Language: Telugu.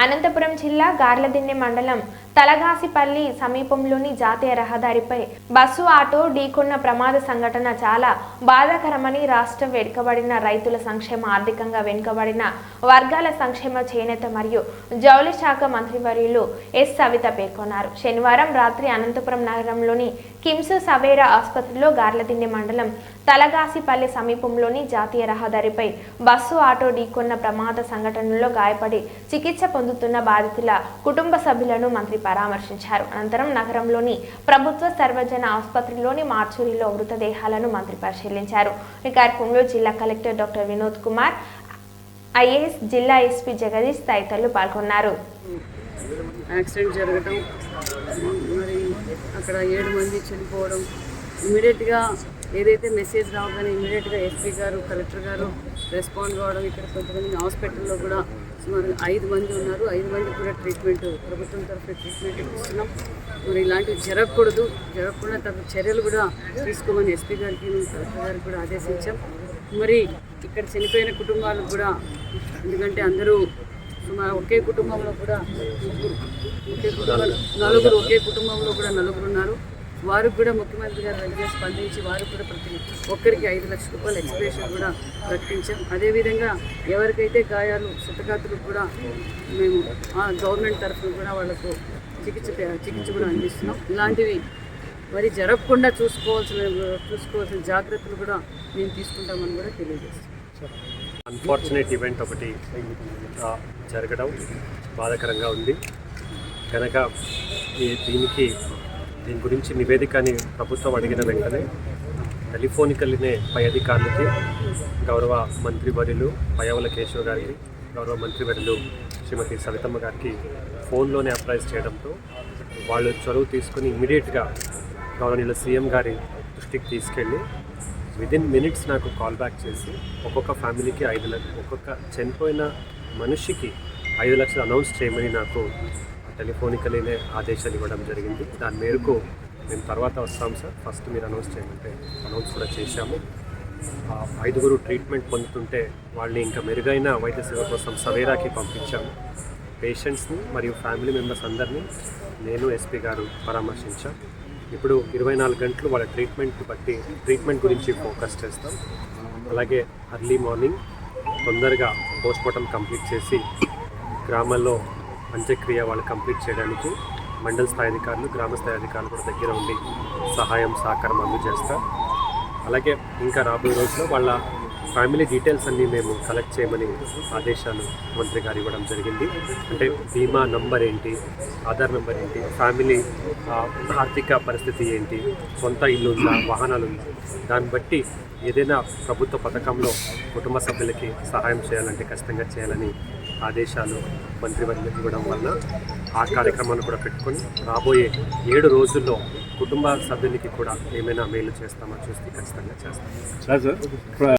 అనంతపురం జిల్లా గార్లదిన్నె మండలం తలగాసిపల్లి సమీపంలోని జాతీయ రహదారిపై బస్సు ఆటో ఢీకొన్న ప్రమాద సంఘటన చాలా బాధాకరమని రాష్ట్ర వెనుకబడిన రైతుల సంక్షేమ ఆర్థికంగా వెనుకబడిన వర్గాల సంక్షేమ చేనేత మరియు జౌళి శాఖ మంత్రివర్యులు ఎస్ సవిత పేర్కొన్నారు. శనివారం రాత్రి అనంతపురం నగరంలోని కిమ్స్ సవేరా ఆసుపత్రిలో గార్లదిన్నె మండలం తలగాసిపల్లి సమీపంలోని జాతీయ రహదారిపై బస్సు ఆటో ఢీకొన్న ప్రమాద సంఘటనలో గాయపడి చికిత్స పొందుతున్న బాధితుల కుటుంబ సభ్యులను మంత్రి పరామర్శించారు. అనంతరం నగరంలోని ప్రభుత్వ సర్వజన ఆసుపత్రిలోని మార్చురీలో మృతదేహాలను మంత్రి పరిశీలించారు. ఈ కార్యక్రమంలో జిల్లా collector doctor Vinod Kumar, IAS జిల్లా ఎస్పీ జగదీష్ తదితరులు పాల్గొన్నారు. యాక్సిడెంట్ జరగడం, మరి అక్కడ 7 మంది చనిపోవడం, ఇమీడియట్గా ఏదైతే మెసేజ్ రావగానే ఇమీడియట్గా ఎస్పీ గారు, కలెక్టర్ గారు రెస్పాండ్ కావడం. ఇక్కడ కొంతమంది హాస్పిటల్లో కూడా సుమారు 5 మంది ఉన్నారు. 5 మందికి కూడా ట్రీట్మెంట్ ప్రభుత్వం తరఫున ట్రీట్మెంట్ ఇస్తున్నాం. మరి ఇలాంటివి జరగకుండా తగ్గ చర్యలు కూడా తీసుకోమని ఎస్పీ గారికి, కలెక్టర్ గారికి కూడా ఆదేశించాం. మరి ఇక్కడ చనిపోయిన కుటుంబాలకు కూడా, ఎందుకంటే అందరూ సుమారు ఒకే కుటుంబంలో కూడా నలుగురు ఉన్నారు. వారికి కూడా ముఖ్యమంత్రి గారు వెంటనే స్పందించి వారికి కూడా ప్రతి ఒక్కరికి 5 లక్షల రూపాయల ఎక్స్ప్రెషన్ కూడా ప్రకటించాం. అదేవిధంగా ఎవరికైతే గాయాలు క్షతగాత్రులకు కూడా మేము గవర్నమెంట్ తరఫున కూడా వాళ్ళకు చికిత్స కూడా అందిస్తున్నాం. ఇలాంటివి మరి జరగకుండా చూసుకోవాల్సిన జాగ్రత్తలు కూడా మేము తీసుకుంటామని కూడా తెలియజేస్తాం. అన్ఫార్చునేట్ ఈవెంట్ ఒకటి జరగడం బాధాకరంగా ఉంది కనుక దీని గురించి నివేదికని ప్రభుత్వం అడిగిన వెంటనే టెలిఫోనికల్నే పై అధికారులకి, గౌరవ మంత్రివర్యులు పయ్యావుల కేశవ్ గారికి, గౌరవ మంత్రివర్యులు శ్రీమతి సవితమ్మ గారికి ఫోన్లోనే అప్రైజ్ చేయడంతో వాళ్ళు చొరవ తీసుకుని ఇమీడియట్గా గౌరవనీయులు సీఎం గారి దృష్టికి తీసుకెళ్ళి విదిన్ మినిట్స్ నాకు కాల్ బ్యాక్ చేసి ఒక్కొక్క ఫ్యామిలీకి 5 లక్షలు, ఒక్కొక్క చనిపోయిన మనిషికి 5 లక్షలు అనౌన్స్ చేయమని నాకు టెలిఫోనికలీనే ఆదేశాలు ఇవ్వడం జరిగింది. దాని మేరకు మేము తర్వాత వస్తాం సార్, ఫస్ట్ మీరు అనౌన్స్ చేయమంటే అనౌన్స్ కూడా చేశాము. 5గురు ట్రీట్మెంట్ పొందుతుంటే వాళ్ళని ఇంకా మెరుగైన వైద్య సేవ కోసం సవేరాకి పంపించాము. పేషెంట్స్ని మరియు ఫ్యామిలీ మెంబర్స్ అందరినీ నేను ఎస్పీ గారు పరామర్శించాం. ఇప్పుడు 24 గంటలు వాళ్ళ ట్రీట్మెంట్ గురించి ఫోకస్ చేస్తాం. అలాగే అర్లీ మార్నింగ్ తొందరగా పోస్ట్మార్టం కంప్లీట్ చేసి గ్రామాల్లో అంత్యక్రియ వాళ్ళు కంప్లీట్ చేయడానికి మండల స్థాయి అధికారులు, గ్రామ స్థాయి అధికారులు కూడా దగ్గర ఉండి సహకారం అందజేస్తారు. అలాగే ఇంకా రాబోయే రోజుల్లో వాళ్ళ ఫ్యామిలీ డీటెయిల్స్ అన్నీ మేము కలెక్ట్ చేయమని ఆదేశాలు మంత్రి గారు ఇవ్వడం జరిగింది. అంటే బీమా నంబర్ ఏంటి, ఆధార్ నెంబర్ ఏంటి, ఫ్యామిలీ ఆర్థిక పరిస్థితి ఏంటి, సొంత ఇల్లు ఉందా, వాహనాలు ఉందా, దాన్ని బట్టి ఏదైనా ప్రభుత్వ పథకంలో కుటుంబ సభ్యులకి సహాయం చేయాలంటే ఖచ్చితంగా చేయాలని ఆదేశాలు మంత్రివర్యులకు ఇవ్వడం వల్ల ఆ కార్యక్రమాన్ని కూడా పెట్టుకొని రాబోయే 7 రోజుల్లో కుటుంబ సభ్యులకి కూడా ఏమైనా మేలు చేస్తామో చూస్తే ఖచ్చితంగా చేస్తాం.